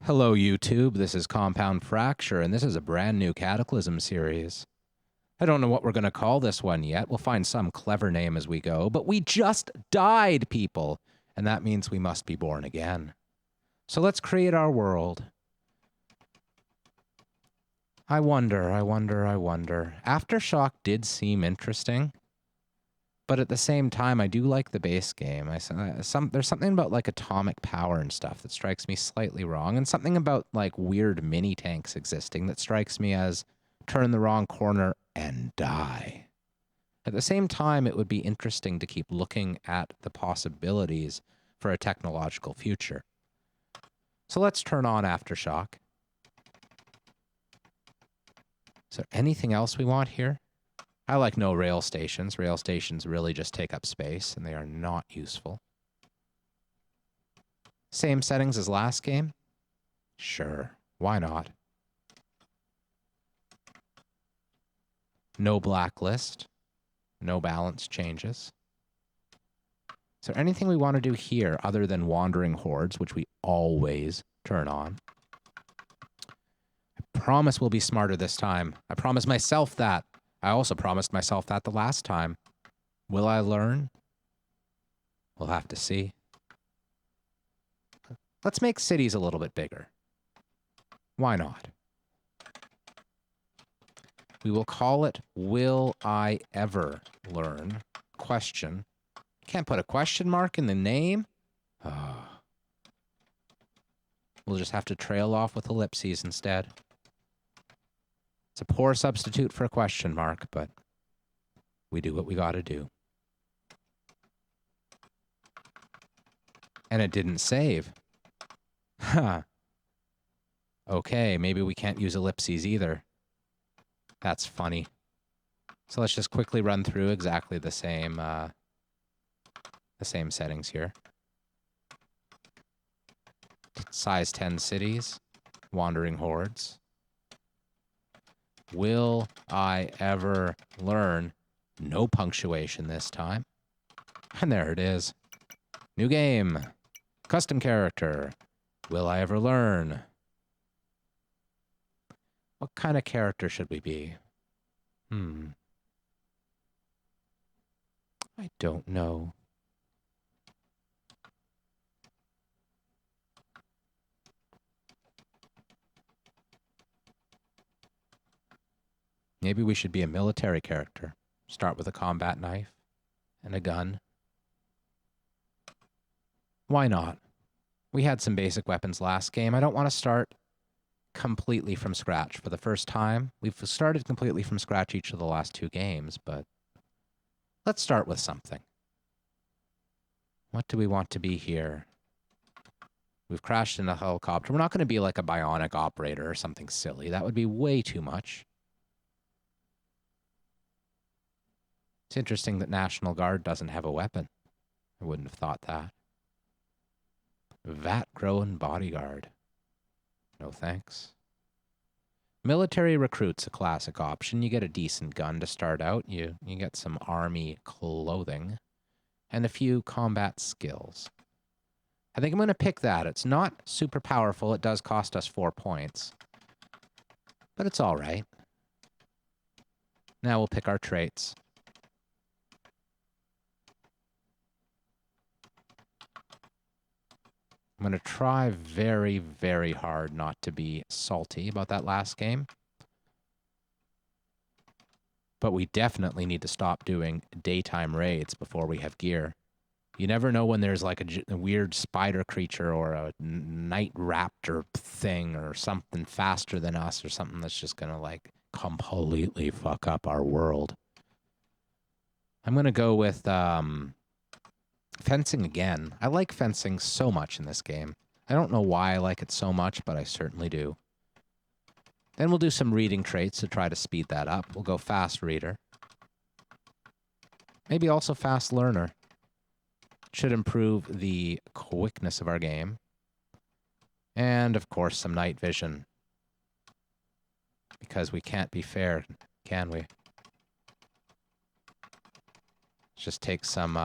Hello YouTube, this is Compound Fracture, and this is a brand new Cataclysm series. I don't know what we're going to call this one yet. We'll find some clever name as we go, but we just died, people, and that means we must be born again. So let's create our world. I wonder. Aftershock did seem interesting, but at the same time, I do like the base game. There's something about like atomic power and stuff that strikes me slightly wrong, and something about like weird mini tanks existing that strikes me as turn the wrong corner and die. At the same time, it would be interesting to keep looking at the possibilities for a technological future. So let's turn on Aftershock. Is there anything else we want here? I like no rail stations. Rail stations really just take up space, and they are not useful. Same settings as last game? Sure, why not? No blacklist. No balance changes. Is there anything we want to do here other than wandering hordes, which we always turn on? I promise we'll be smarter this time. I promise myself that. I also promised myself that the last time. Will I learn? We'll have to see. Let's make cities a little bit bigger. Why not? We will call it, Will I Ever Learn? Question. Can't put a question mark in the name? Oh. We'll just have to trail off with ellipses instead. It's a poor substitute for a question mark, but we do what we gotta do. And it didn't save. Huh. Okay, maybe we can't use ellipses either. That's funny. So let's just quickly run through exactly the same settings here. Size 10 cities, wandering hordes. Will I ever learn? No punctuation this time. And there it is. New game. Custom character. Will I ever learn? What kind of character should we be? I don't know. Maybe we should be a military character. Start with a combat knife and a gun. Why not? We had some basic weapons last game. I don't want to start completely from scratch for the first time. We've started completely from scratch each of the last two games, but let's start with something. What do we want to be here? We've crashed in a helicopter. We're not going to be like a bionic operator or something silly. That would be way too much. It's interesting that National Guard doesn't have a weapon. I wouldn't have thought that. Vat-grown bodyguard. No thanks. Military recruit's a classic option. You get a decent gun to start out. You get some army clothing. And a few combat skills. I think I'm going to pick that. It's not super powerful. It does cost us 4 points. But it's all right. Now we'll pick our traits. I'm going to try very, very hard not to be salty about that last game. But we definitely need to stop doing daytime raids before we have gear. You never know when there's like a weird spider creature or a night raptor thing or something faster than us or something that's just going to like completely fuck up our world. I'm going to go with fencing again. I like fencing so much in this game. I don't know why I like it so much, but I certainly do. Then we'll do some reading traits to try to speed that up. We'll go fast reader. Maybe also fast learner. Should improve the quickness of our game. And, of course, some night vision. Because we can't be fair, can we? Let's just take some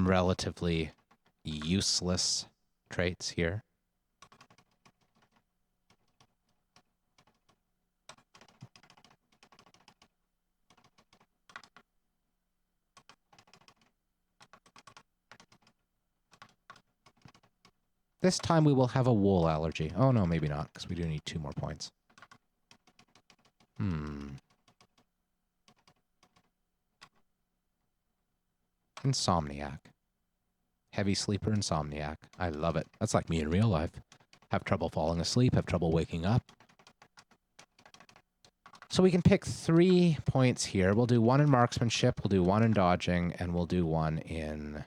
relatively useless traits here. This time we will have a wool allergy. Oh, no, maybe not, because we do need 2 more points. Insomniac. Heavy sleeper insomniac. I love it. That's like me in real life. Have trouble falling asleep, have trouble waking up. So we can pick 3 points here. We'll do 1 in marksmanship, we'll do 1 in dodging, and we'll do 1 in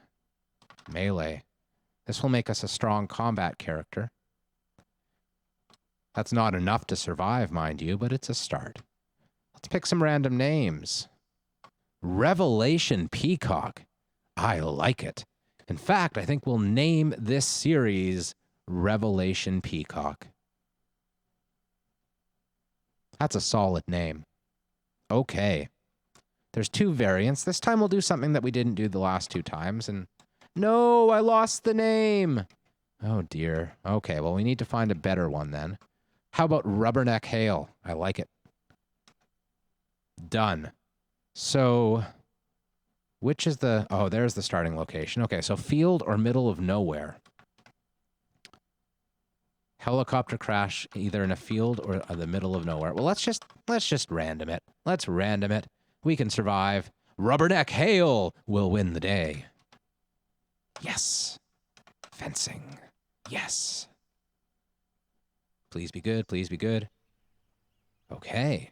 melee. This will make us a strong combat character. That's not enough to survive, mind you, but it's a start. Let's pick some random names. Revelation Peacock. I like it. In fact, I think we'll name this series Revelation Peacock. That's a solid name. Okay. There's 2 variants. This time we'll do something that we didn't do the last 2 times. And no, I lost the name. Oh, dear. Okay, well, we need to find a better one then. How about Rubberneck Hale? I like it. Done. So, which is the... Oh, there's the starting location. Okay, so field or middle of nowhere. Helicopter crash either in a field or the middle of nowhere. Well, let's just random it. Let's random it. We can survive. Rubberneck Hale will win the day. Yes. Fencing. Yes. Please be good. Please be good. Okay.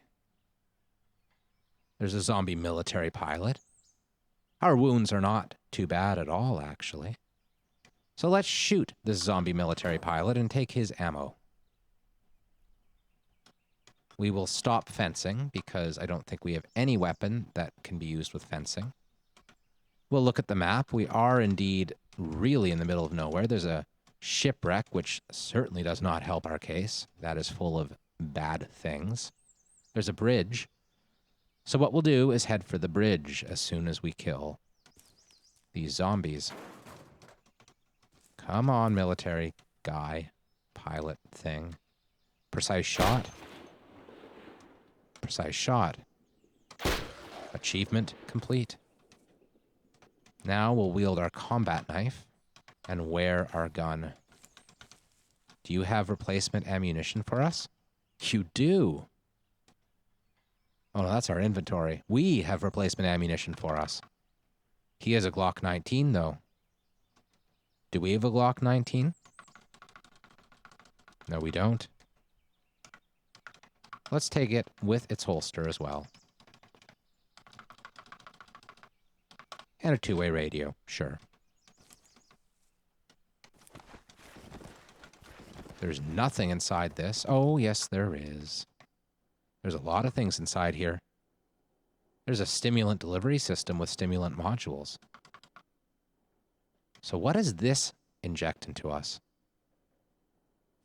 There's a zombie military pilot. Our wounds are not too bad at all, actually. So let's shoot this zombie military pilot and take his ammo. We will stop fencing because I don't think we have any weapon that can be used with fencing. We'll look at the map. We are indeed really in the middle of nowhere. There's a shipwreck, which certainly does not help our case. That is full of bad things. There's a bridge. So what we'll do is head for the bridge as soon as we kill these zombies. Come on, military guy, pilot thing. Precise shot. Precise shot. Achievement complete. Now we'll wield our combat knife and wear our gun. Do you have replacement ammunition for us? You do. Oh, no, that's our inventory. We have replacement ammunition for us. He has a Glock 19, though. Do we have a Glock 19? No, we don't. Let's take it with its holster as well. And a 2-way radio, sure. There's nothing inside this. Oh, yes, there is. There's a lot of things inside here. There's a stimulant delivery system with stimulant modules. So what does this inject into us?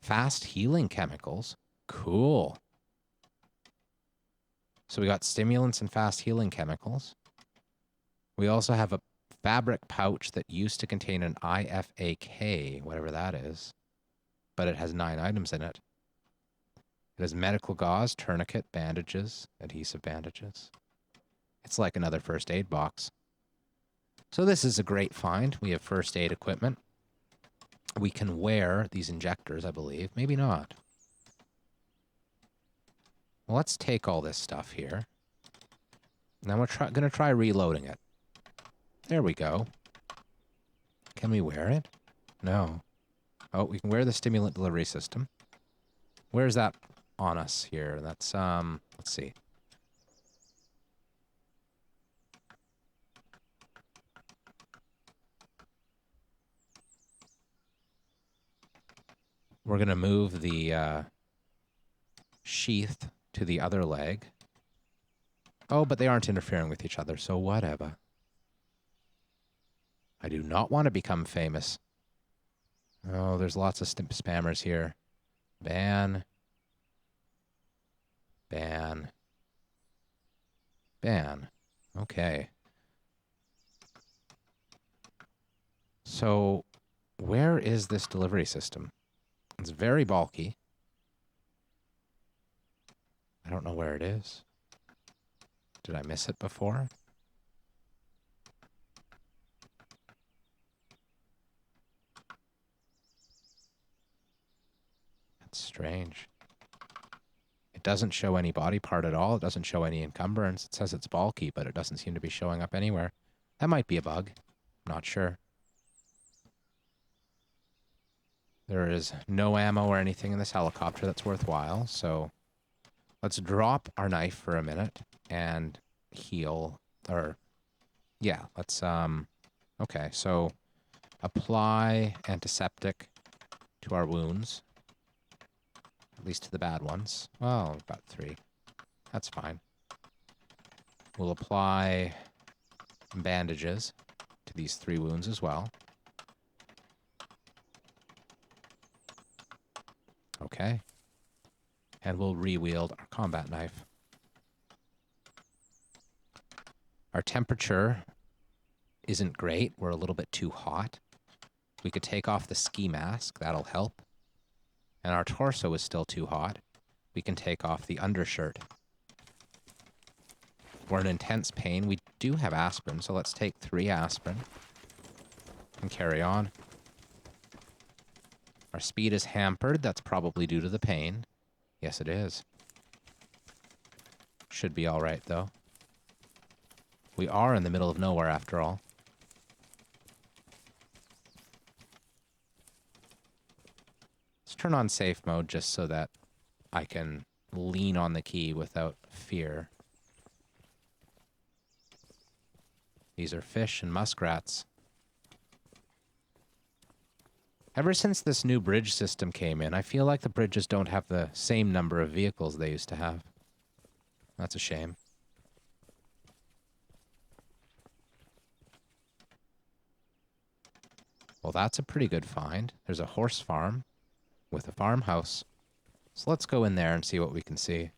Fast healing chemicals. Cool. So we got stimulants and fast healing chemicals. We also have a fabric pouch that used to contain an IFAK, whatever that is. But it has 9 items in it. It has medical gauze, tourniquet, bandages, adhesive bandages. It's like another first aid box. So this is a great find. We have first aid equipment. We can wear these injectors, I believe. Maybe not. Well, let's take all this stuff here. Now we're going to try reloading it. There we go. Can we wear it? No. Oh, we can wear the stimulant delivery system. Where's that on us here? That's, let's see. We're going to move the sheath to the other leg. Oh, but they aren't interfering with each other, so whatever. I do not want to become famous. Oh, there's lots of spammers here. Ban. Ban. Ban. Okay. So, where is this delivery system? It's very bulky. I don't know where it is. Did I miss it before? That's strange. It doesn't show any body part at all. It doesn't show any encumbrance. It says it's bulky, but it doesn't seem to be showing up anywhere. That might be a bug. I'm not sure. There is no ammo or anything in this helicopter that's worthwhile, so let's drop our knife for a minute and heal, or, yeah, let's, okay, so apply antiseptic to our wounds, at least to the bad ones. Well, we've got 3. That's fine. We'll apply bandages to these 3 wounds as well. Okay. And we'll re-wield our combat knife. Our temperature isn't great. We're a little bit too hot. We could take off the ski mask. That'll help. And our torso is still too hot. We can take off the undershirt. We're in intense pain. We do have aspirin, so let's take 3 aspirin and carry on. Our speed is hampered. That's probably due to the pain. Yes, it is. Should be all right, though. We are in the middle of nowhere, after all. Let's turn on safe mode just so that I can lean on the key without fear. These are fish and muskrats. Ever since this new bridge system came in, I feel like the bridges don't have the same number of vehicles they used to have. That's a shame. Well, that's a pretty good find. There's a horse farm with a farmhouse. So let's go in there and see what we can see.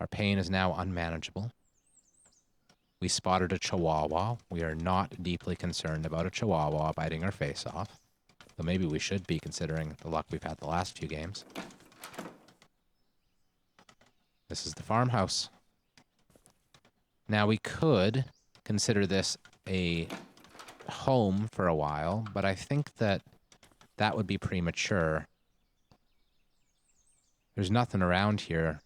Our pain is now unmanageable. We spotted a chihuahua. We are not deeply concerned about a chihuahua biting our face off. Though maybe we should be, considering the luck we've had the last few games. This is the farmhouse. Now, we could consider this a home for a while, but I think that that would be premature. There's nothing around here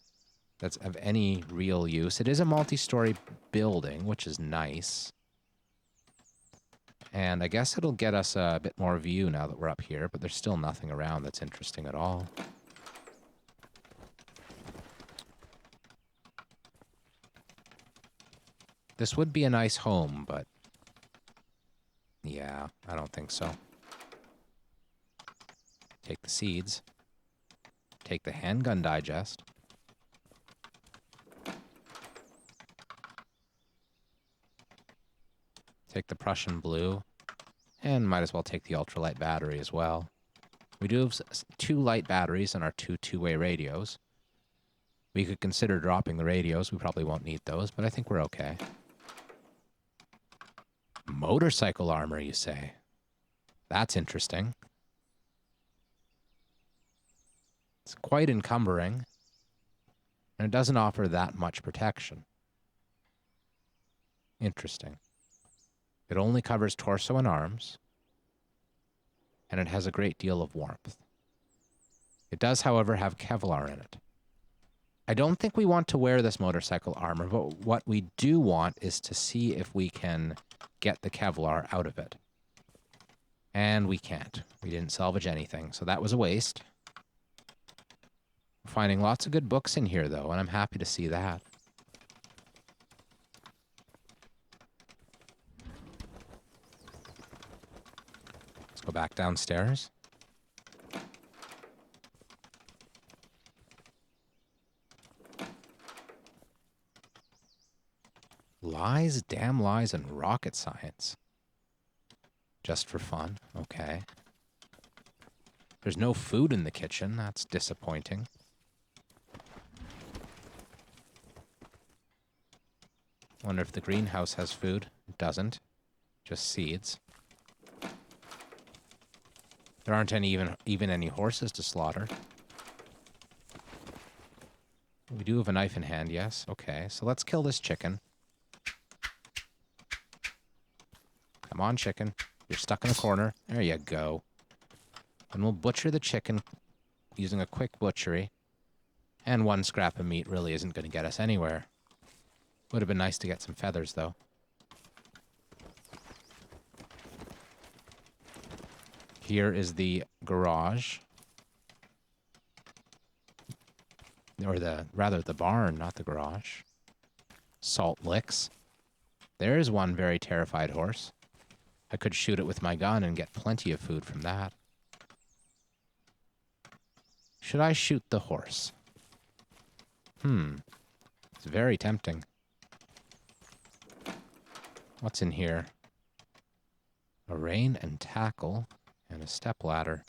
that's of any real use. It is a multi-story building, which is nice. And I guess it'll get us a bit more view now that we're up here, but there's still nothing around that's interesting at all. This would be a nice home, but yeah, I don't think so. Take the seeds. Take the handgun digest. Take the Prussian blue. And might as well take the ultralight battery as well. We do have 2 light batteries and our 2 two-way radios. We could consider dropping the radios. We probably won't need those, but I think we're okay. Motorcycle armor, you say? That's interesting. It's quite encumbering, and it doesn't offer that much protection. Interesting. It only covers torso and arms, and it has a great deal of warmth. It does, however, have Kevlar in it. I don't think we want to wear this motorcycle armor, but what we do want is to see if we can get the Kevlar out of it. And we can't. We didn't salvage anything, so that was a waste. We're finding lots of good books in here, though, and I'm happy to see that. Let's go back downstairs. Lies, damn lies, and rocket science. Just for fun. Okay. There's no food in the kitchen. That's disappointing. Wonder if the greenhouse has food. It doesn't. Just seeds. There aren't even any horses to slaughter. We do have a knife in hand, yes. Okay, so let's kill this chicken. Come on, chicken. You're stuck in a corner. There you go. And we'll butcher the chicken using a quick butchery. And one scrap of meat really isn't going to get us anywhere. Would have been nice to get some feathers, though. Here is the garage. Or rather the barn, not the garage. Salt licks. There's one very terrified horse. I could shoot it with my gun and get plenty of food from that. Should I shoot the horse? It's very tempting. What's in here? A rein and tackle and a stepladder.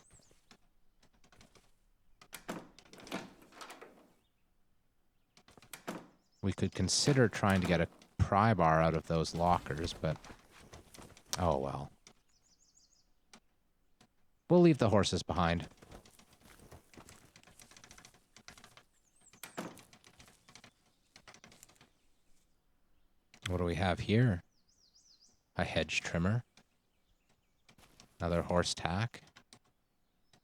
We could consider trying to get a pry bar out of those lockers, but oh well. We'll leave the horses behind. What do we have here? A hedge trimmer. Another horse tack.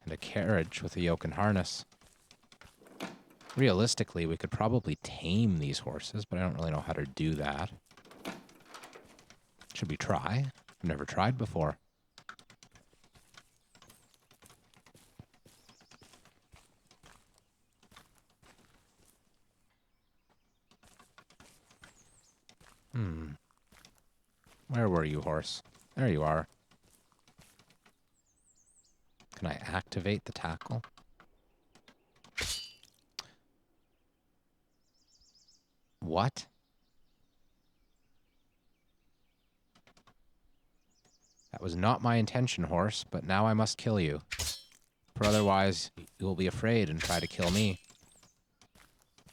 And a carriage with a yoke and harness. Realistically, we could probably tame these horses, but I don't really know how to do that. Should we try? I've never tried before. Where were you, horse? There you are. Can I activate the tackle? What? That was not my intention, horse, but now I must kill you. For otherwise, you will be afraid and try to kill me.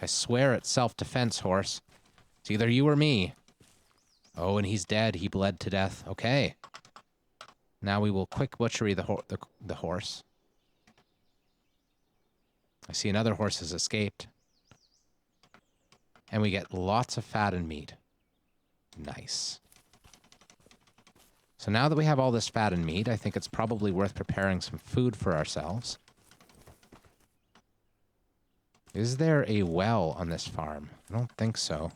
I swear it's self-defense, horse. It's either you or me. Oh, and he's dead. He bled to death. Okay. Now we will quick butchery the horse. I see another horse has escaped. And we get lots of fat and meat. Nice. So now that we have all this fat and meat, I think it's probably worth preparing some food for ourselves. Is there a well on this farm? I don't think so.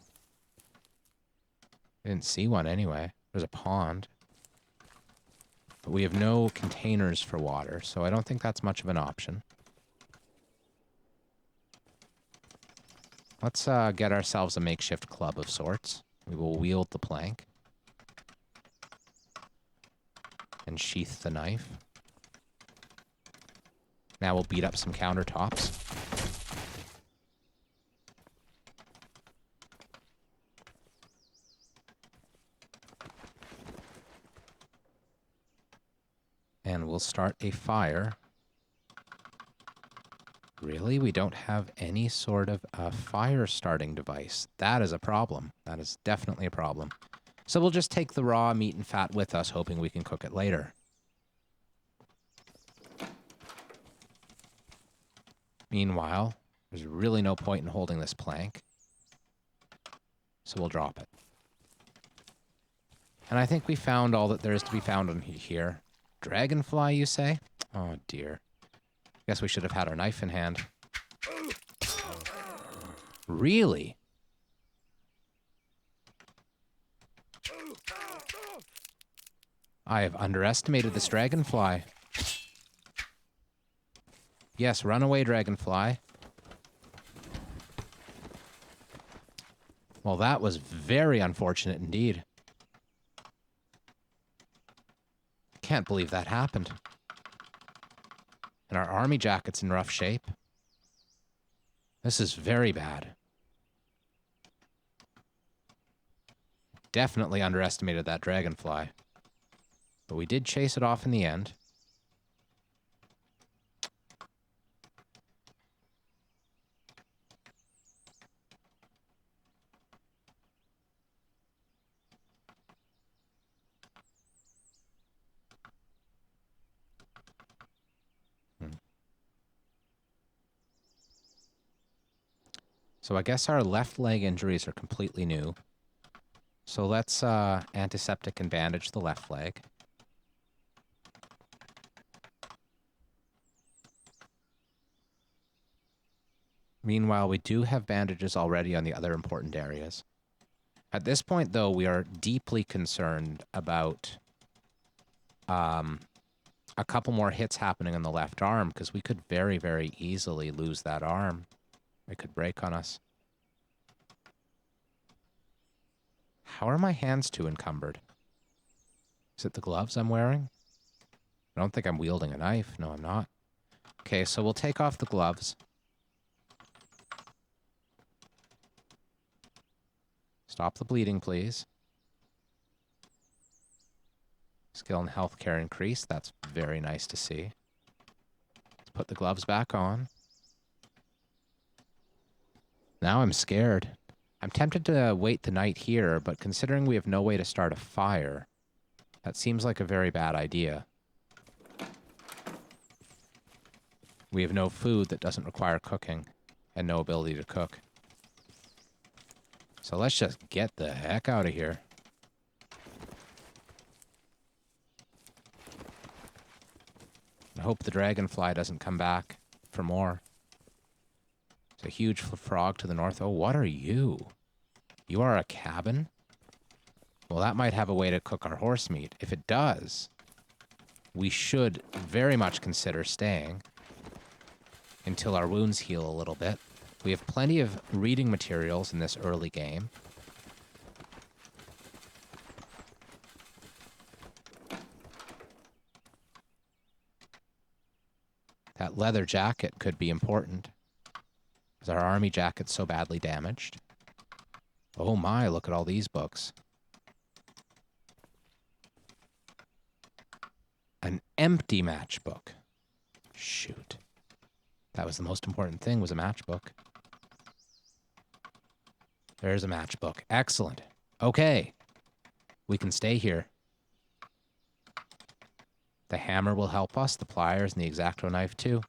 I didn't see one anyway. There's a pond. But we have no containers for water, so I don't think that's much of an option. Let's get ourselves a makeshift club of sorts. We will wield the plank. And sheath the knife. Now we'll beat up some countertops. And we'll start a fire. Really? We don't have any sort of a fire starting device. That is a problem. That is definitely a problem. So we'll just take the raw meat and fat with us, hoping we can cook it later. Meanwhile, there's really no point in holding this plank. So we'll drop it. And I think we found all that there is to be found on here. Dragonfly, you say? Oh, dear. Guess we should have had our knife in hand. Really? I have underestimated this dragonfly. Yes, run away, dragonfly. Well, that was very unfortunate indeed. Can't believe that happened. And our army jacket's in rough shape. This is very bad. Definitely underestimated that dragonfly. But we did chase it off in the end. So I guess our left leg injuries are completely new. So let's antiseptic and bandage the left leg. Meanwhile, we do have bandages already on the other important areas. At this point, though, we are deeply concerned about a couple more hits happening on the left arm, because we could very, very easily lose that arm. It could break on us. How are my hands too encumbered? Is it the gloves I'm wearing? I don't think I'm wielding a knife. No, I'm not. Okay, so we'll take off the gloves. Stop the bleeding, please. Skill and health care increased. That's very nice to see. Let's put the gloves back on. Now I'm scared. I'm tempted to wait the night here, but considering we have no way to start a fire, that seems like a very bad idea. We have no food that doesn't require cooking, and no ability to cook. So let's just get the heck out of here. I hope the dragonfly doesn't come back for more. There's a huge frog to the north. Oh, what are you? You are a cabin? Well, that might have a way to cook our horse meat. If it does, we should very much consider staying until our wounds heal a little bit. We have plenty of reading materials in this early game. That leather jacket could be important, because our army jacket's so badly damaged. Oh my, look at all these books. An empty matchbook. Shoot. That was the most important thing, was a matchbook. There's a matchbook. Excellent. Okay. We can stay here. The hammer will help us, the pliers, and the X-Acto knife too.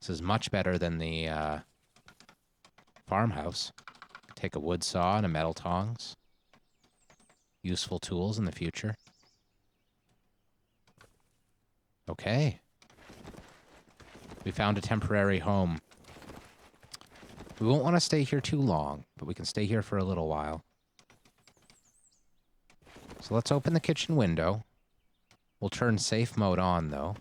This is much better than the farmhouse. Take a wood saw and a metal tongs. Useful tools in the future. Okay. We found a temporary home. We won't want to stay here too long, but we can stay here for a little while. So let's open the kitchen window. We'll turn safe mode on, though.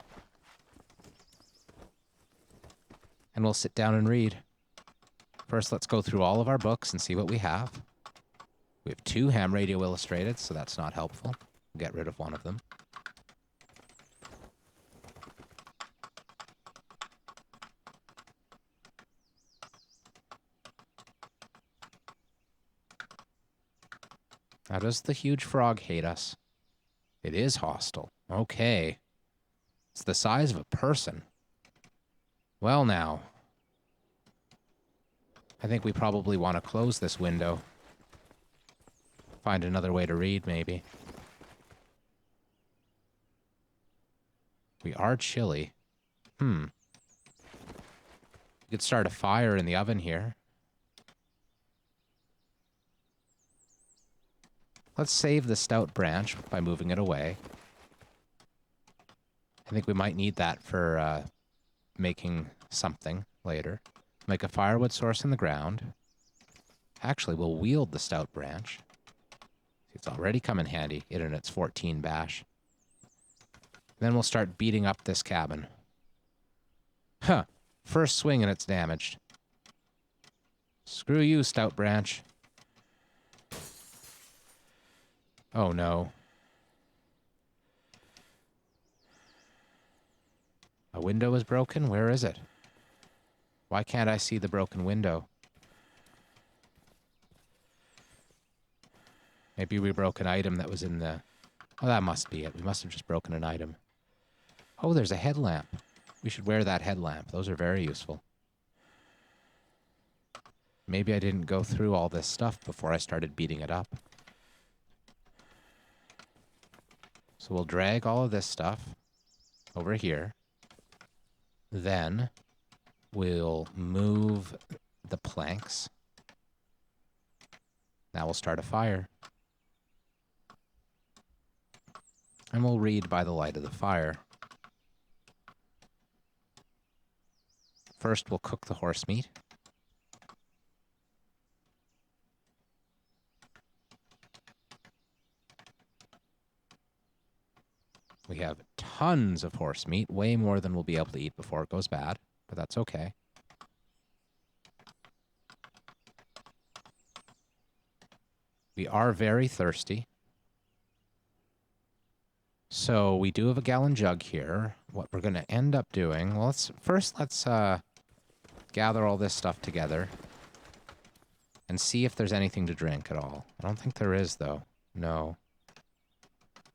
And we'll sit down and read. First, let's go through all of our books and see what we have. We have 2 ham radio illustrated, so that's not helpful. We'll get rid of one of them. Now, does the huge frog hate us? It is hostile. Okay. It's the size of a person. Well, now. I think we probably want to close this window. Find another way to read, maybe. We are chilly. We could start a fire in the oven here. Let's save the stout branch by moving it away. I think we might need that for making something later. Make a firewood source in the ground. Actually, we'll wield the stout branch. It's already come in handy, in its 14 bash. Then we'll start beating up this cabin. Huh. First swing and it's damaged. Screw you, stout branch. Oh no. A window is broken? Where is it? Why can't I see the broken window? Maybe we broke an item that was in the... Oh, that must be it. We must have just broken an item. Oh, there's a headlamp. We should wear that headlamp. Those are very useful. Maybe I didn't go through all this stuff before I started beating it up. So we'll drag all of this stuff over here. Then we'll move the planks. Now we'll start a fire. And we'll read by the light of the fire. First, we'll cook the horse meat. We have tons of horse meat, way more than we'll be able to eat before it goes bad, but that's okay. We are very thirsty. So we do have a gallon jug here. What we're going to end up doing, well, let's gather all this stuff together and see if there's anything to drink at all. I don't think there is, though. No.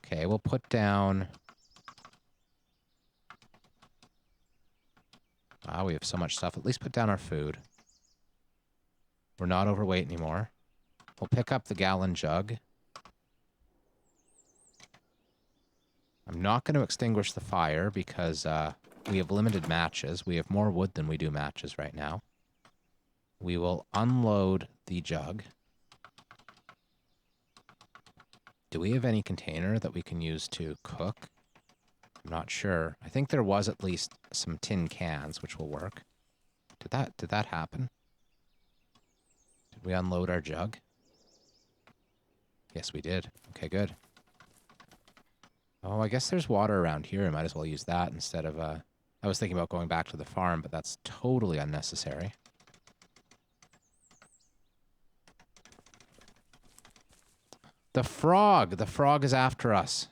Okay, we'll put down... Wow, we have so much stuff. At least put down our food. We're not overweight anymore. We'll pick up the gallon jug. I'm not going to extinguish the fire because we have limited matches. We have more wood than we do matches right now. We will unload the jug. Do we have any container that we can use to cook? I'm not sure. I think there was at least some tin cans, which will work. Did that happen? Did we unload our jug? Yes, we did. Okay, good. Oh, I guess there's water around here. I might as well use that instead of... I was thinking about going back to the farm, but that's totally unnecessary. The frog! The frog is after us.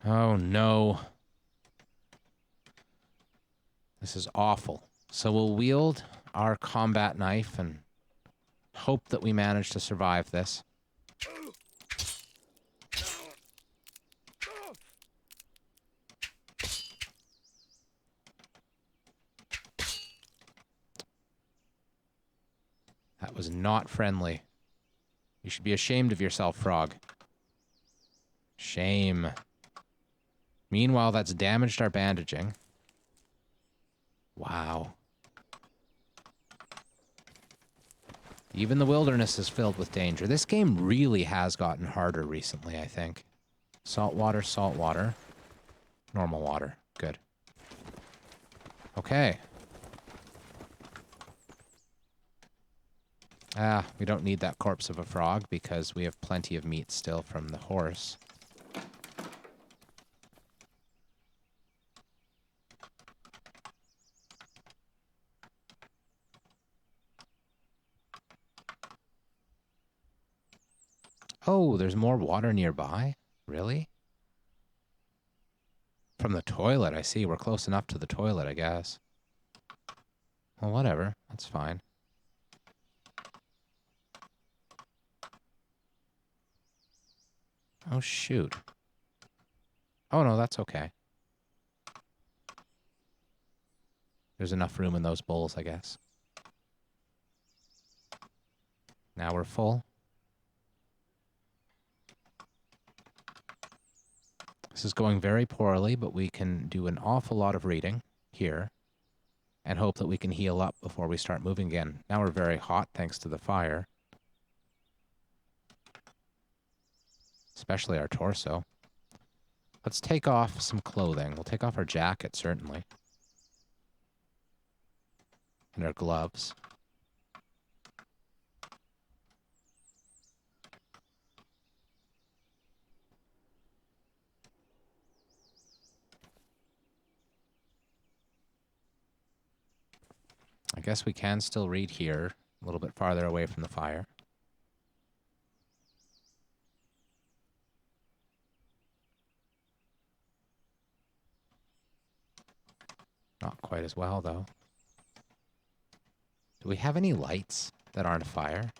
Oh, no. This is awful. So we'll wield our combat knife and hope that we manage to survive this. That was not friendly. You should be ashamed of yourself, frog. Shame. Meanwhile, that's damaged our bandaging. Wow. Even the wilderness is filled with danger. This game really has gotten harder recently, I think. Salt water, salt water. Normal water. Good. Okay. We don't need that corpse of a frog because we have plenty of meat still from the horse. Oh, there's more water nearby? Really? From the toilet, I see. We're close enough to the toilet, I guess. Well, whatever. That's fine. Oh, shoot. Oh, no, that's okay. There's enough room in those bowls, I guess. Now we're full. This is going very poorly, but we can do an awful lot of reading here and hope that we can heal up before we start moving again. Now we're very hot thanks to the fire. Especially our torso. Let's take off some clothing. We'll take off our jacket, certainly. And our gloves. I guess we can still read here, a little bit farther away from the fire. Not quite as well, though. Do we have any lights that aren't fire?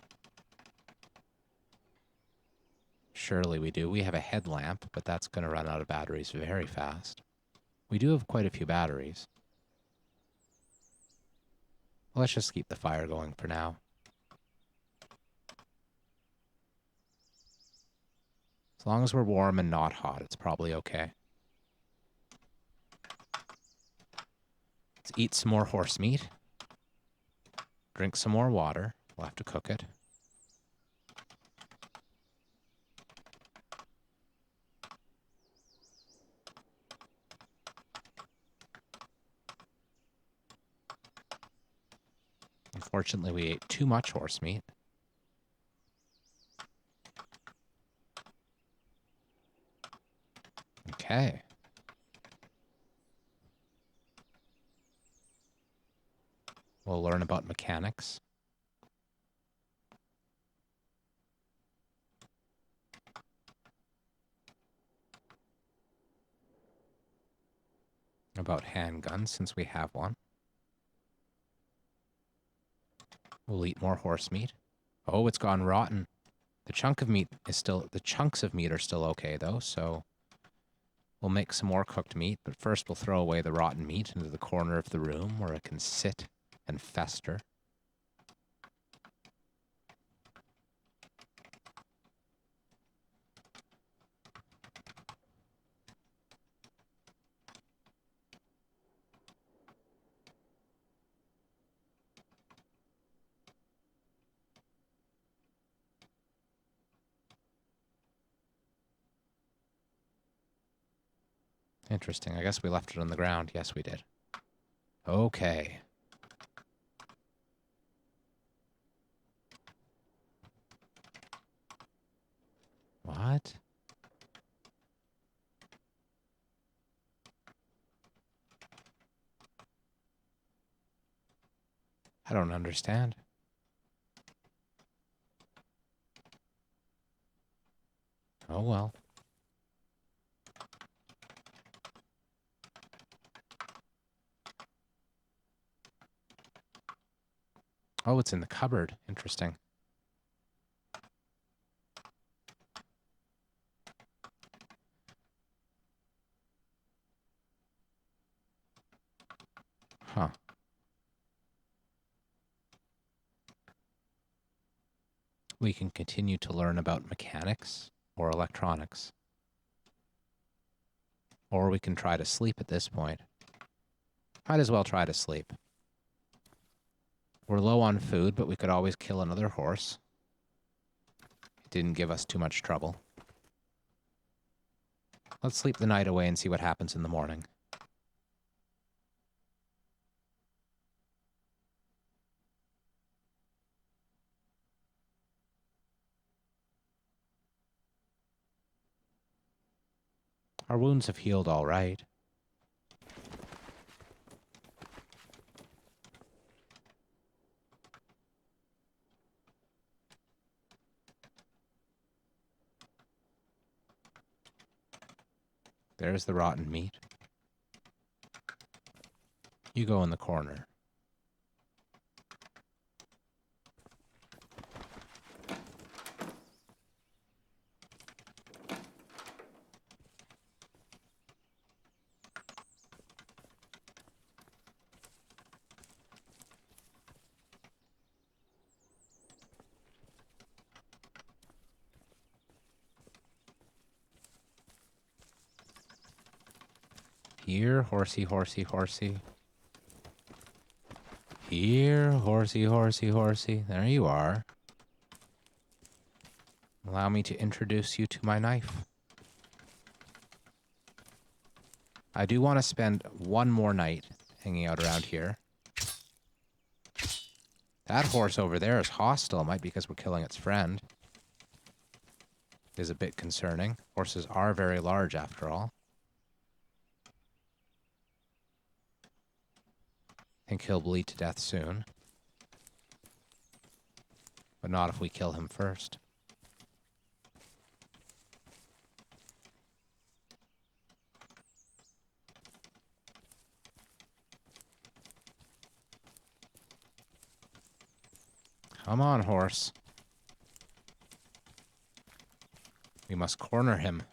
Surely we do. We have a headlamp, but that's going to run out of batteries very fast. We do have quite a few batteries. Well, let's just keep the fire going for now. As long as we're warm and not hot, it's probably okay. Let's eat some more horse meat. Drink some more water. We'll have to cook it. Unfortunately, we ate too much horse meat. Okay. We'll learn about mechanics. About handguns, since we have one. We'll eat more horse meat. Oh, it's gone rotten. The chunks of meat are still okay though, so we'll make some more cooked meat, but first we'll throw away the rotten meat into the corner of the room where it can sit and fester. Interesting. I guess we left it on the ground. Yes, we did. Okay. What? I don't understand. Oh well. Oh, it's in the cupboard. Interesting. Huh. We can continue to learn about mechanics or electronics. Or we can try to sleep at this point. Might as well try to sleep. We're low on food, but we could always kill another horse. It didn't give us too much trouble. Let's sleep the night away and see what happens in the morning. Our wounds have healed all right. There's the rotten meat. You go in the corner. Here, horsey, horsey, horsey. Here, horsey, horsey, horsey. There you are. Allow me to introduce you to my knife. I do want to spend one more night hanging out around here. That horse over there is hostile. Might be because we're killing its friend. It is a bit concerning. Horses are very large after all. I think he'll bleed to death soon. But not if we kill him first. Come on, horse. We must corner him.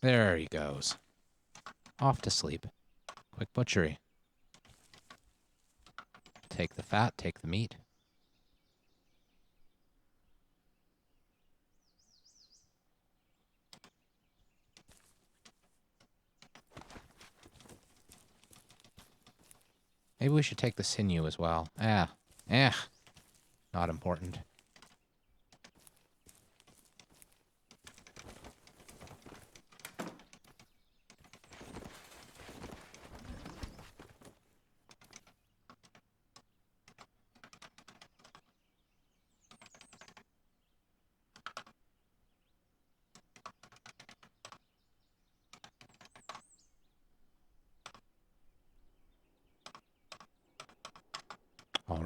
There he goes. Off to sleep. Quick butchery. Take the fat, take the meat. Maybe we should take the sinew as well. Not important.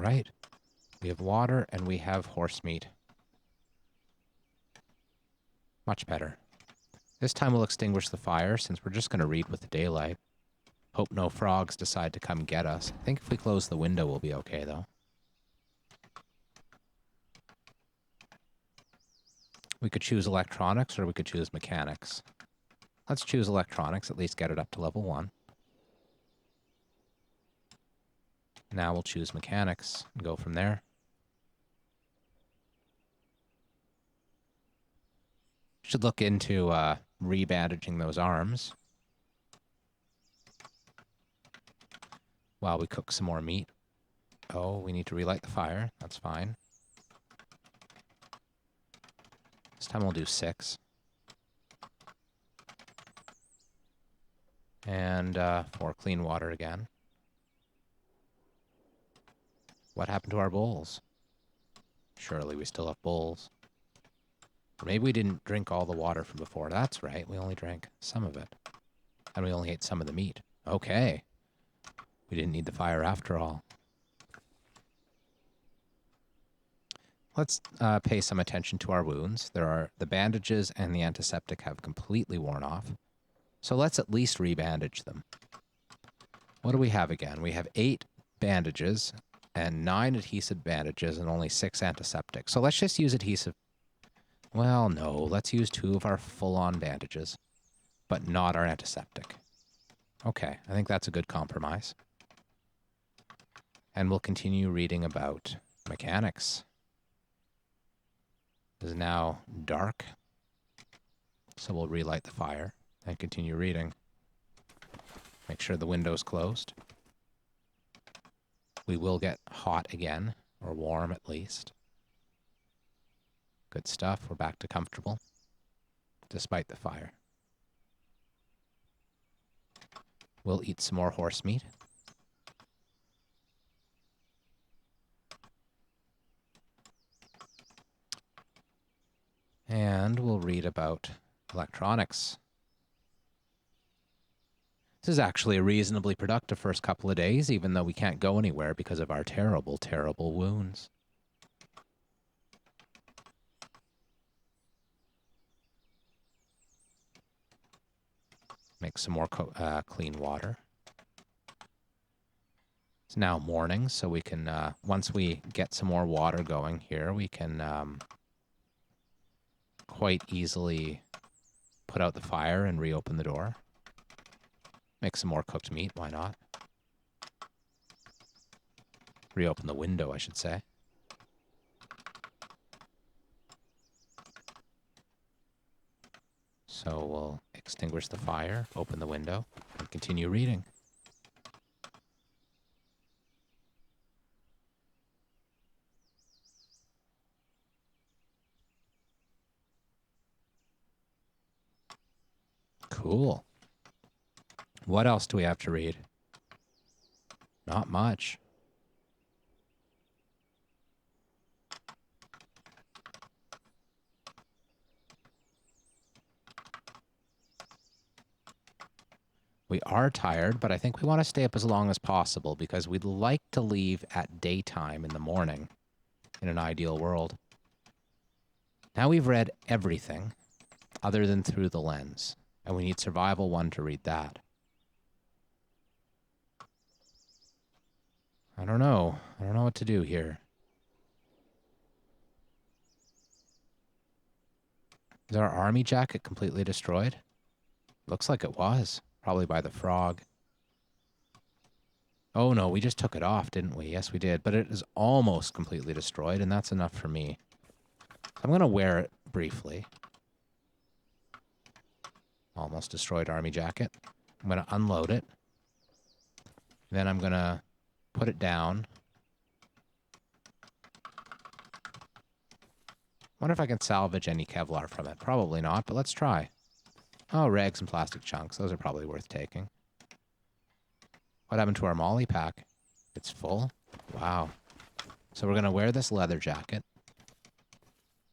right. We have water and we have horse meat. Much better. This time we'll extinguish the fire since we're just going to read with the daylight. Hope no frogs decide to come get us. I think if we close the window, we'll be okay, though. We could choose electronics or we could choose mechanics. Let's choose electronics, at least get it up to level 1. Now we'll choose mechanics and go from there. Should look into rebandaging those arms while we cook some more meat. Oh, we need to relight the fire. That's fine. This time we'll do 6. And 4 clean water again. What happened to our bowls? Surely we still have bowls. Or maybe we didn't drink all the water from before. That's right, we only drank some of it. And we only ate some of the meat. Okay. We didn't need the fire after all. Let's pay some attention to our wounds. The bandages and the antiseptic have completely worn off. So let's at least rebandage them. What do we have again? We have 8 bandages and 9 adhesive bandages and only 6 antiseptic. So let's just use adhesive. Well, no, let's use 2 of our full-on bandages, but not our antiseptic. Okay, I think that's a good compromise. And we'll continue reading about mechanics. It is now dark, so we'll relight the fire and continue reading. Make sure the window's closed. We will get hot again, or warm at least. Good stuff. We're back to comfortable, despite the fire. We'll eat some more horse meat. And we'll read about electronics. This is actually a reasonably productive first couple of days, even though we can't go anywhere because of our terrible, terrible wounds. Make some more clean water. It's now morning, so we can, once we get some more water going here, we can quite easily put out the fire and reopen the door. Make some more cooked meat, why not? Reopen the window, I should say. So we'll extinguish the fire, open the window, and continue reading. Cool. What else do we have to read? Not much. We are tired, but I think we want to stay up as long as possible because we'd like to leave at daytime in the morning in an ideal world. Now we've read everything other than Through the Lens, and we need Survival 1 to read that. I don't know. I don't know what to do here. Is our army jacket completely destroyed? Looks like it was. Probably by the frog. Oh no, we just took it off, didn't we? Yes, we did. But it is almost completely destroyed, and that's enough for me. I'm going to wear it briefly. Almost destroyed army jacket. I'm going to unload it. Then I'm going to put it down. Wonder if I can salvage any Kevlar from it. Probably not, but let's try. Oh, rags and plastic chunks. Those are probably worth taking. What happened to our molly pack? It's full? Wow. So we're going to wear this leather jacket.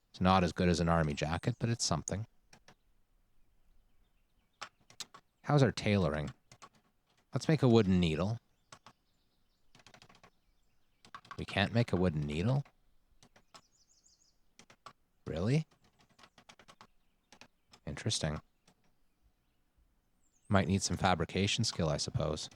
It's not as good as an army jacket, but it's something. How's our tailoring? Let's make a wooden needle. We can't make a wooden needle? Really? Interesting. Might need some fabrication skill, I suppose.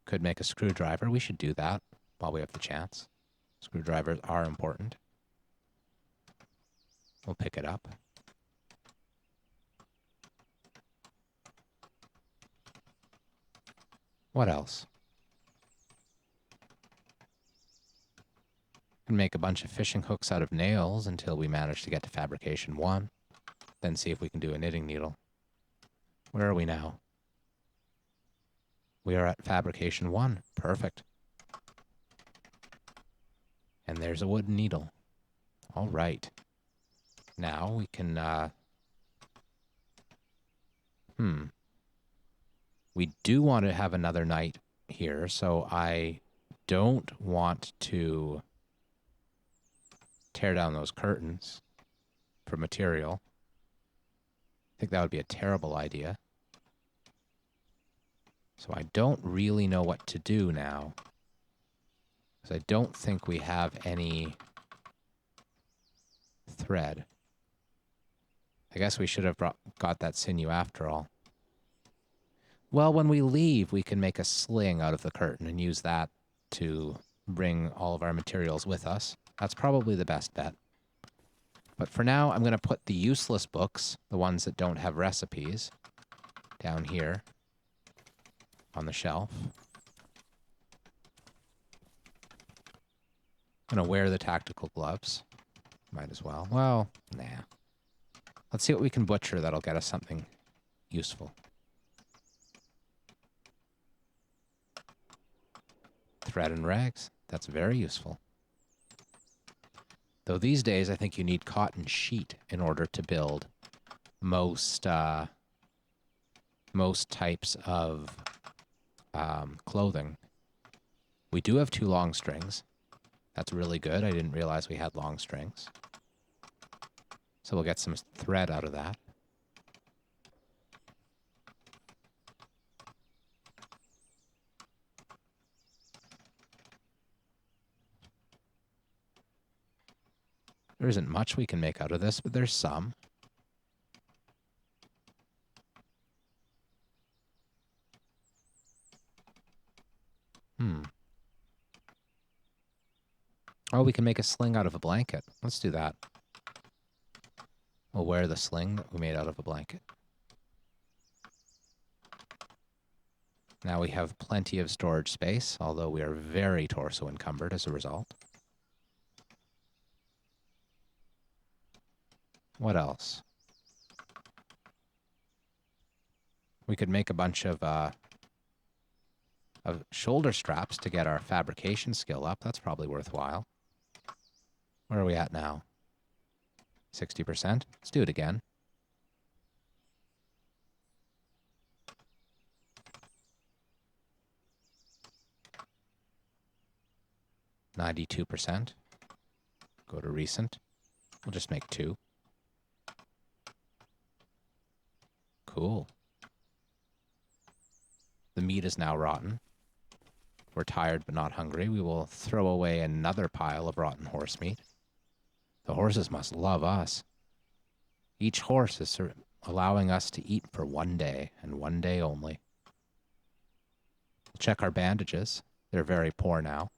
Could make a screwdriver. We should do that while we have the chance. Screwdrivers are important. We'll pick it up. What else? Can make a bunch of fishing hooks out of nails until we manage to get to fabrication 1. Then see if we can do a knitting needle. Where are we now? We are at fabrication 1. Perfect. And there's a wooden needle. All right. Now we can, We do want to have another night here, so I don't want to tear down those curtains for material. I think that would be a terrible idea. So I don't really know what to do now, because I don't think we have any thread. I guess we should have got that sinew after all. Well, when we leave, we can make a sling out of the curtain and use that to bring all of our materials with us. That's probably the best bet. But for now, I'm going to put the useless books, the ones that don't have recipes, down here on the shelf. I'm going to wear the tactical gloves. Might as well. Well, nah. Let's see what we can butcher that'll get us something useful. Thread and rags. That's very useful. Though these days, I think you need cotton sheet in order to build most types of clothing. We do have 2 long strings. That's really good. I didn't realize we had long strings. So we'll get some thread out of that. There isn't much we can make out of this, but there's some. Oh, we can make a sling out of a blanket. Let's do that. We'll wear the sling that we made out of a blanket. Now we have plenty of storage space, although we are very torso encumbered as a result. What else? We could make a bunch of shoulder straps to get our fabrication skill up. That's probably worthwhile. Where are we at now? 60%. Let's do it again. %. Go to recent. We'll just make 2. Cool. The meat is now rotten. We're tired but not hungry. We will throw away another pile of rotten horse meat. The horses must love us. Each horse is allowing us to eat for 1 day, and 1 day only. We'll check our bandages. They're very poor now.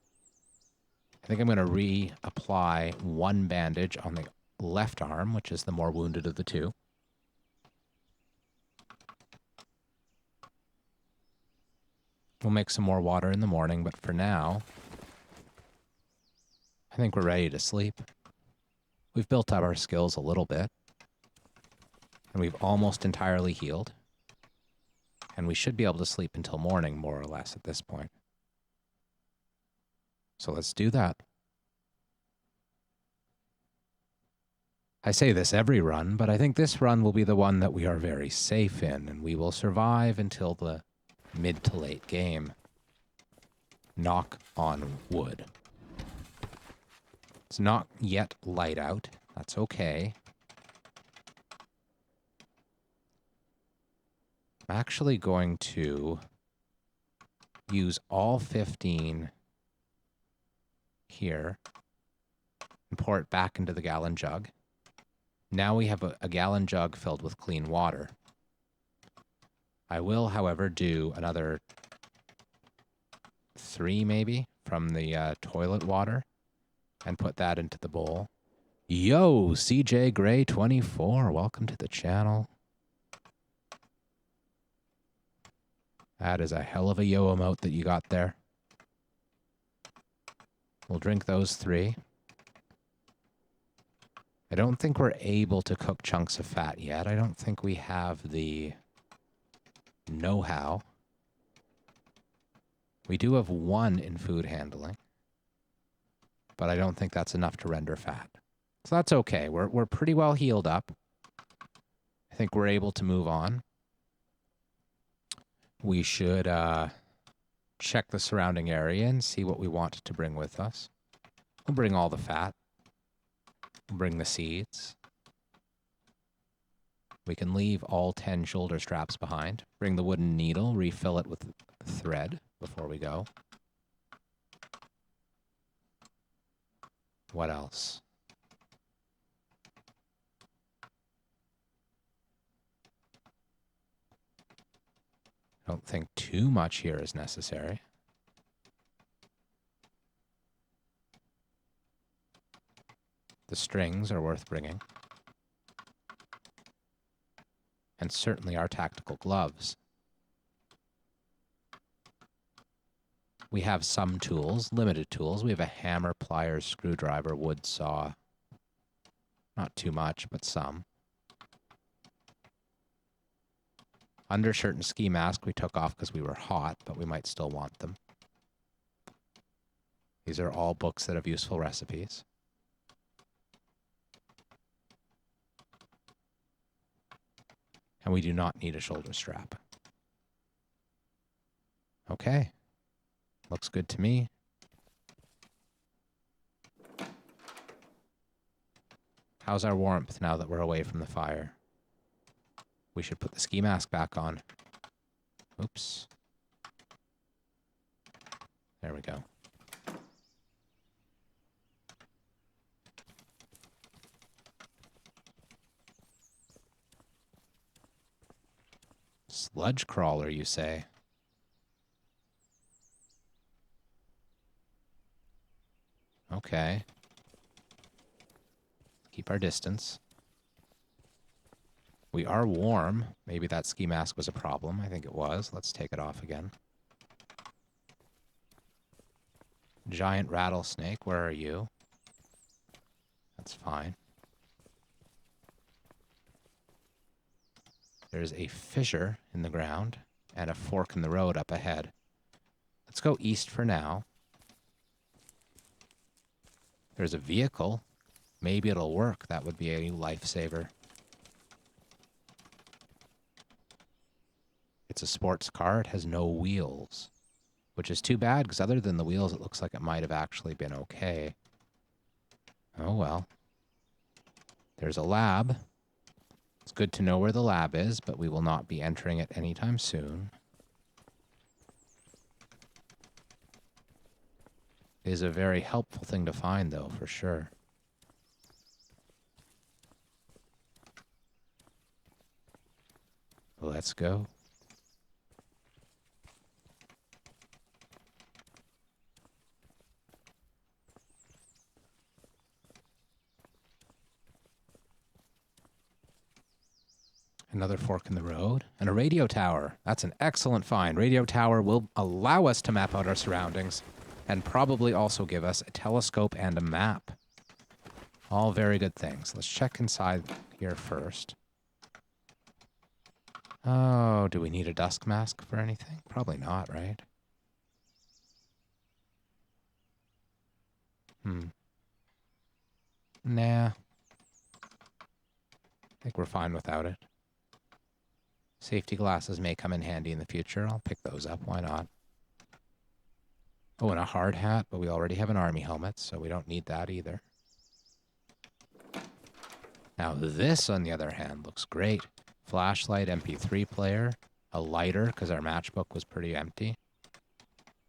I think I'm going to reapply 1 bandage on the left arm, which is the more wounded of the 2. We'll make some more water in the morning, but for now, I think we're ready to sleep. We've built up our skills a little bit, and we've almost entirely healed, and we should be able to sleep until morning, more or less, at this point. So let's do that. I say this every run, but I think this run will be the one that we are very safe in, and we will survive until the mid to late game. Knock on wood. It's not yet light out. That's okay. I'm actually going to use all 15 here and pour it back into the gallon jug. Now we have a gallon jug filled with clean water. I will, however, do another 3 maybe from the toilet water and put that into the bowl. Yo, CJ Gray 24, welcome to the channel. That is a hell of a yo emote that you got there. We'll drink those 3. I don't think we're able to cook chunks of fat yet. I don't think we have the know-how. We do have 1 in food handling, but I don't think that's enough to render fat. So that's okay. We're pretty well healed up. I think we're able to move on. We should check the surrounding area and see what we want to bring with us. We'll bring all the fat. We'll bring the seeds. We can leave all 10 shoulder straps behind. Bring the wooden needle, refill it with thread before we go. What else? I don't think too much here is necessary. The strings are worth bringing. And certainly our tactical gloves. We have some tools, limited tools. We have a hammer, pliers, screwdriver, wood saw. Not too much, but some. Undershirt and ski mask we took off because we were hot, but we might still want them. These are all books that have useful recipes. And we do not need a shoulder strap. Okay. Looks good to me. How's our warmth now that we're away from the fire? We should put the ski mask back on. Oops. There we go. Sludge crawler, you say? Okay. Keep our distance. We are warm. Maybe that ski mask was a problem. I think it was. Let's take it off again. Giant rattlesnake, where are you? That's fine. There's a fissure in the ground and a fork in the road up ahead. Let's go east for now. There's a vehicle. Maybe it'll work. That would be a lifesaver. It's a sports car. It has no wheels, which is too bad because other than the wheels, it looks like it might have actually been okay. Oh, well. There's a lab. It's good to know where the lab is, but we will not be entering it anytime soon. It is a very helpful thing to find, though, for sure. Let's go. Another fork in the road. And a radio tower. That's an excellent find. Radio tower will allow us to map out our surroundings and probably also give us a telescope and a map. All very good things. Let's check inside here first. Oh, do we need a dusk mask for anything? Probably not, right? Nah. I think we're fine without it. Safety glasses may come in handy in the future. I'll pick those up. Why not? Oh, and a hard hat, but we already have an army helmet, so we don't need that either. Now this, on the other hand, looks great. Flashlight, MP3 player, a lighter, because our matchbook was pretty empty.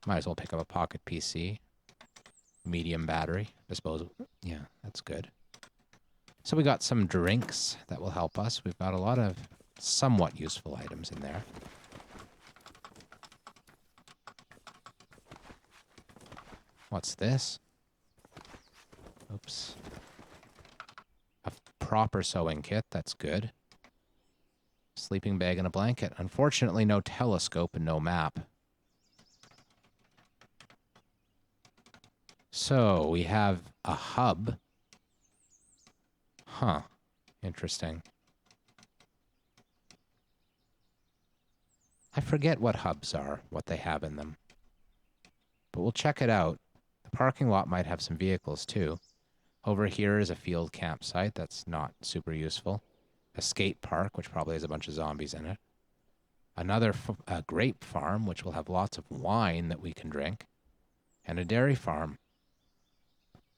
Might as well pick up a pocket PC. Medium battery. Disposable. Yeah, that's good. So we got some drinks that will help us. We've got a lot of somewhat useful items in there. What's this? Oops. A proper sewing kit. That's good. Sleeping bag and a blanket. Unfortunately, no telescope and no map. So, we have a hub. Huh. Interesting. I forget what hubs are, what they have in them. But we'll check it out. The parking lot might have some vehicles, too. Over here is a field campsite. That's not super useful. A skate park, which probably has a bunch of zombies in it. Another grape farm, which will have lots of wine that we can drink. And a dairy farm.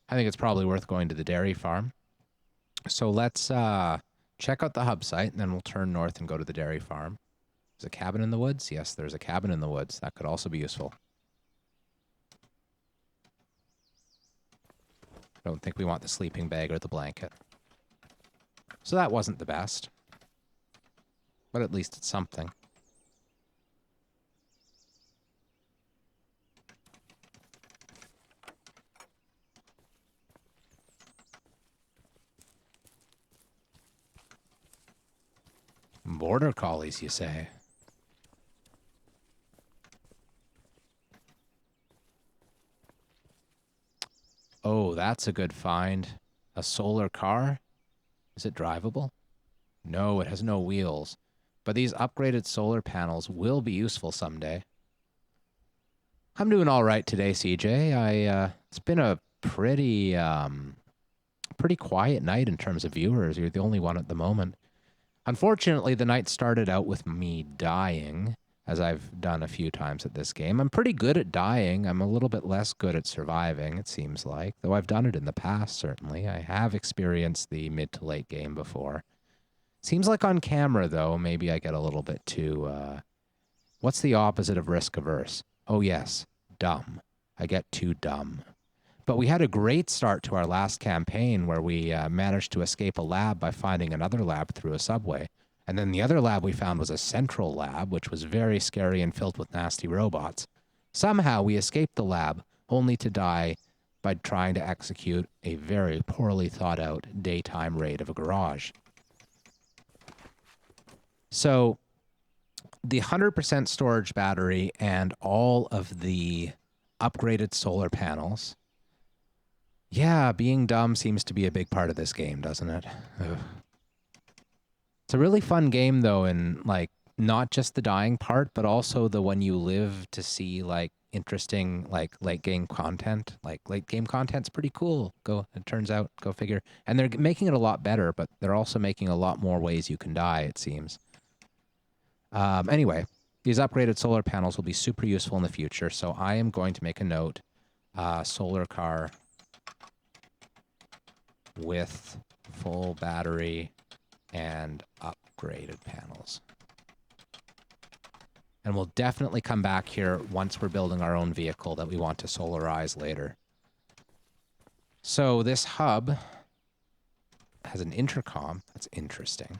I think it's probably worth going to the dairy farm. So let's check out the hub site, and then we'll turn north and go to the dairy farm. There's a cabin in the woods? Yes, there's a cabin in the woods. That could also be useful. I don't think we want the sleeping bag or the blanket. So that wasn't the best. But at least it's something. Border collies, you say? Oh, that's a good find. A solar car? Is it drivable? No, it has no wheels. But these upgraded solar panels will be useful someday. I'm doing all right today, CJ. It's been a pretty quiet night in terms of viewers. You're the only one at the moment. Unfortunately, the night started out with me dying, as I've done a few times at this game. I'm pretty good at dying. I'm a little bit less good at surviving, it seems like. Though I've done it in the past, certainly. I have experienced the mid to late game before. Seems like on camera, though, maybe I get a little bit too... what's the opposite of risk averse? Oh, yes. Dumb. I get too dumb. But we had a great start to our last campaign where we managed to escape a lab by finding another lab through a subway. And then the other lab we found was a central lab, which was very scary and filled with nasty robots. Somehow we escaped the lab, only to die by trying to execute a very poorly thought out daytime raid of a garage. So the 100% storage battery and all of the upgraded solar panels... Yeah, being dumb seems to be a big part of this game, doesn't it? Ugh. It's a really fun game, though, in, like, not just the dying part, but also the when you live to see, like, interesting, like, late-game content. Like, late-game content's pretty cool. It turns out, go figure. And they're making it a lot better, but they're also making a lot more ways you can die, it seems. Anyway, these upgraded solar panels will be super useful in the future, so I am going to make a note. Solar car... with full battery and upgraded panels. And we'll definitely come back here once we're building our own vehicle that we want to solarize later. So this hub has an intercom. That's interesting.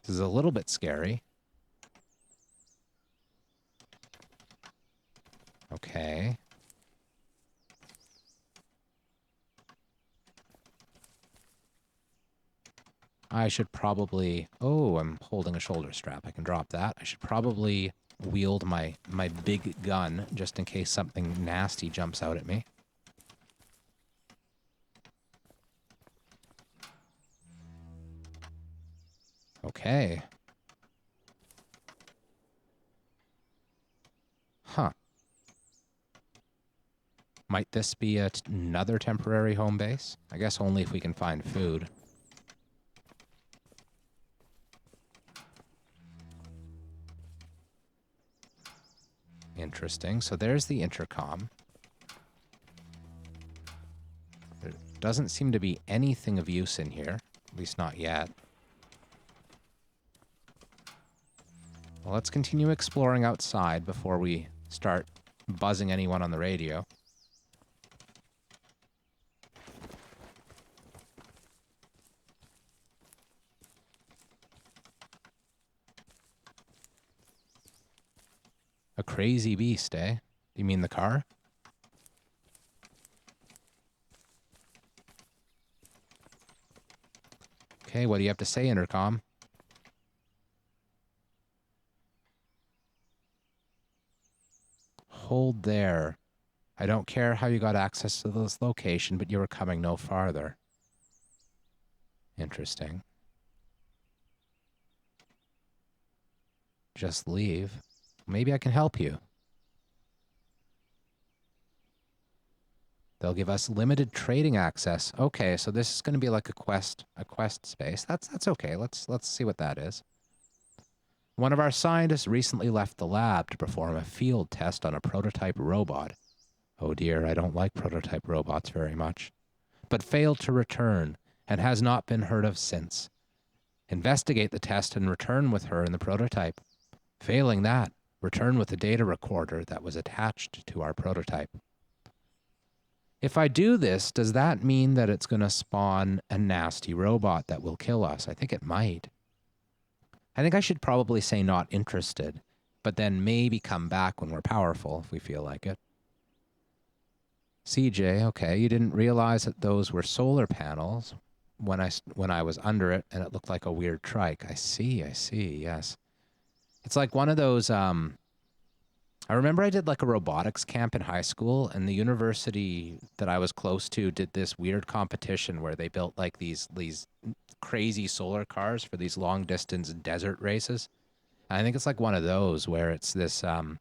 This is a little bit scary. Okay. I should probably... Oh, I'm holding a shoulder strap. I can drop that. I should probably wield my big gun just in case something nasty jumps out at me. Okay. Huh. Might this be another temporary home base? I guess only if we can find food. Interesting. So there's the intercom. There doesn't seem to be anything of use in here. At least not yet. Well, let's continue exploring outside before we start buzzing anyone on the radio. A crazy beast, eh? You mean the car? Okay, what do you have to say, Intercom? Hold there. I don't care how you got access to this location, but you were coming no farther. Interesting. Just leave. Maybe I can help you. They'll give us limited trading access. Okay, so this is going to be like a quest space. That's okay. Let's see what that is. One of our scientists recently left the lab to perform a field test on a prototype robot. Oh dear, I don't like prototype robots very much. But failed to return and has not been heard of since. Investigate the test and return with her and the prototype. Failing that, return with the data recorder that was attached to our prototype. If I do this, does that mean that it's going to spawn a nasty robot that will kill us? I think it might. I think I should probably say not interested, but then maybe come back when we're powerful if we feel like it. CJ, okay, you didn't realize that those were solar panels when I was under it and it looked like a weird trike. I see, yes. It's like one of those, I remember I did like a robotics camp in high school, and the university that I was close to did this weird competition where they built like these crazy solar cars for these long distance desert races. And I think it's like one of those where it's this kind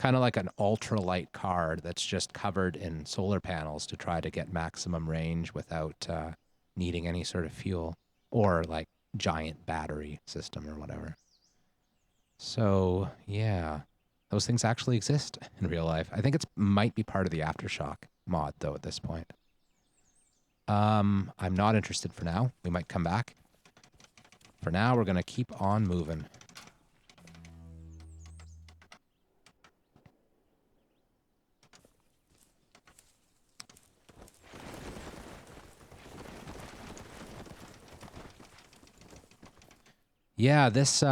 of like an ultralight car that's just covered in solar panels to try to get maximum range without needing any sort of fuel or like giant battery system or whatever. So yeah, those things actually exist in real life. I think it might be part of the Aftershock mod though at this point. I'm not interested for now. We might come back. For now, we're going to keep on moving. Yeah, this,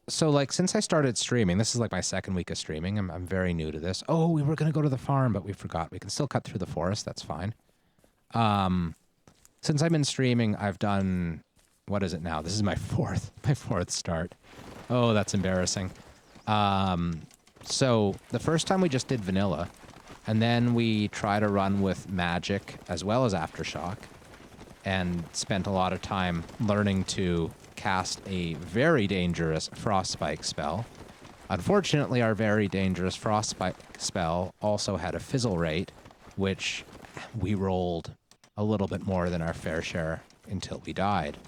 so like since I started streaming, this is like my second week of streaming. I'm very new to this. Oh, we were going to go to the farm, but we forgot. We can still cut through the forest. That's fine. Since I've been streaming, I've done, what is it now? This is my fourth start. Oh, that's embarrassing. So the first time we just did vanilla, and then we tried to run with magic as well as Aftershock, and spent a lot of time learning to cast a very dangerous frostspike spell. Unfortunately, our very dangerous frostspike spell also had a fizzle rate, which we rolled a little bit more than our fair share until we died.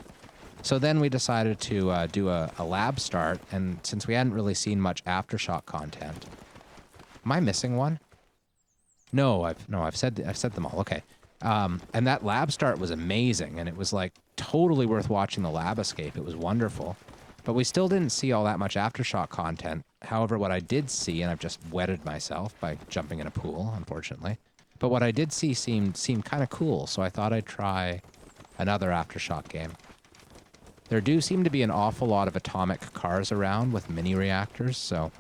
So then we decided to do a lab start, and since we hadn't really seen much Aftershock content, am I missing one? No, I've said them all. Okay, and that lab start was amazing, and it was like totally worth watching the lab escape. It was wonderful, but we still didn't see all that much Aftershock content. However, what I did see, and I've just wetted myself by jumping in a pool, unfortunately. But what I did see seemed kind of cool, so I thought I'd try another Aftershock game. There do seem to be an awful lot of atomic cars around with mini reactors, so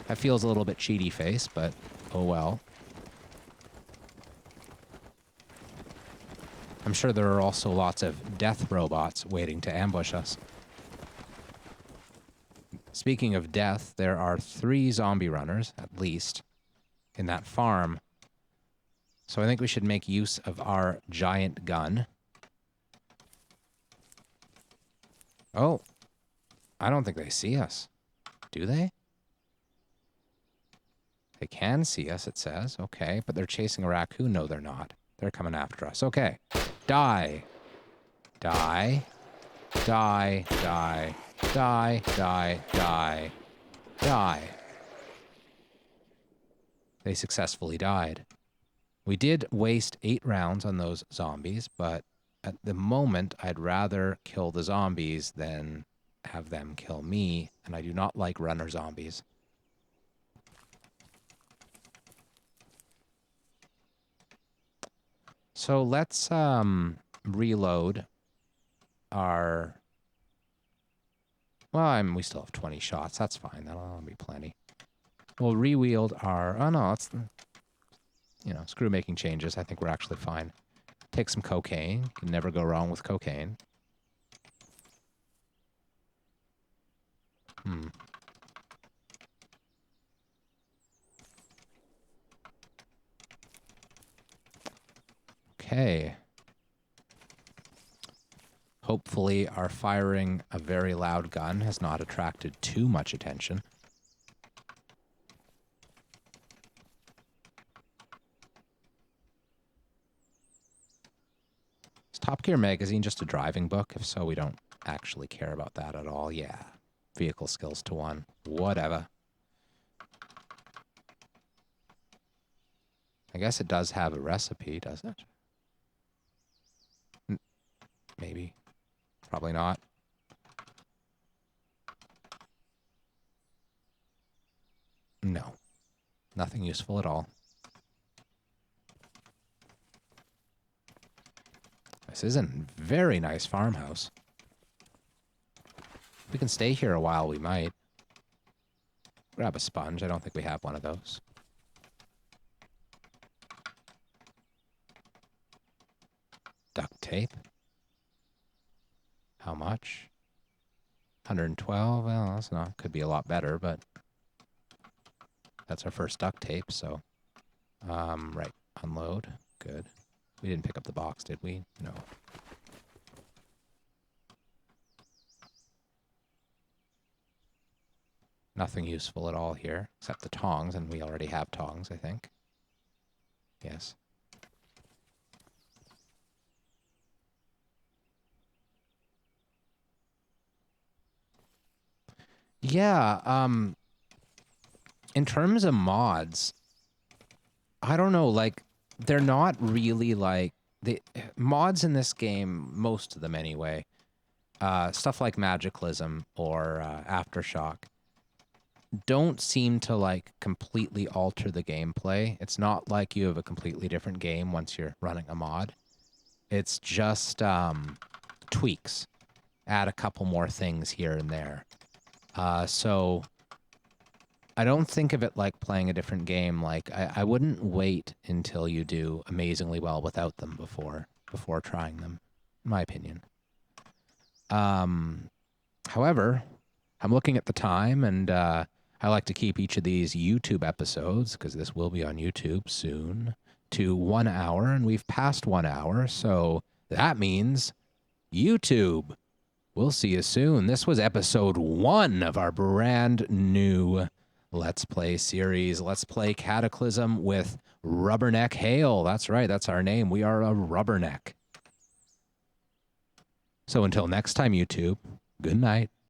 that feels a little bit cheaty face, but oh well. I'm sure there are also lots of death robots waiting to ambush us. Speaking of death, there are 3 zombie runners, at least, in that farm. So I think we should make use of our giant gun. Oh, I don't think they see us. Do they? They can see us, it says. Okay, but they're chasing a raccoon. No, they're not. They're coming after us. Okay. Die. Die. Die. Die. Die. Die. Die. Die. They successfully died. We did waste 8 rounds on those zombies, but at the moment, I'd rather kill the zombies than have them kill me, and I do not like runner zombies. So let's reload our... Well, we still have 20 shots. That's fine. That'll be plenty. We'll re-wield our... Oh, no, that's... You know, screw making changes. I think we're actually fine. Take some cocaine. Can never go wrong with cocaine. Okay. Hopefully our firing a very loud gun has not attracted too much attention. Is Top Gear Magazine just a driving book? If so, we don't actually care about that at all. Yeah. Vehicle skills to 1. Whatever. I guess it does have a recipe, does it? Maybe. Probably not. No. Nothing useful at all. This is a very nice farmhouse. If we can stay here a while, we might. Grab a sponge. I don't think we have one of those. Duct tape. How much? 112. Well, that's not. Could be a lot better, but that's our first duct tape. So, right. Unload. Good. We didn't pick up the box, did we? No. Nothing useful at all here, except the tongs, and we already have tongs, I think. Yes. Yeah, in terms of mods, I don't know, like, they're not really, like, the mods in this game, most of them anyway, stuff like Magicalism or Aftershock, don't seem to, like, completely alter the gameplay. It's not like you have a completely different game once you're running a mod. It's just tweaks. Add a couple more things here and there. So I don't think of it like playing a different game. Like, I wouldn't wait until you do amazingly well without them before trying them, in my opinion. However, I'm looking at the time, and I like to keep each of these YouTube episodes, because this will be on YouTube soon, to 1 hour, and we've passed 1 hour, so that means YouTube. We'll see you soon. This was episode 1 of our brand new Let's Play series. Let's Play Cataclysm with Rubberneck Hale. That's right, that's our name. We are a Rubberneck. So until next time, YouTube, good night.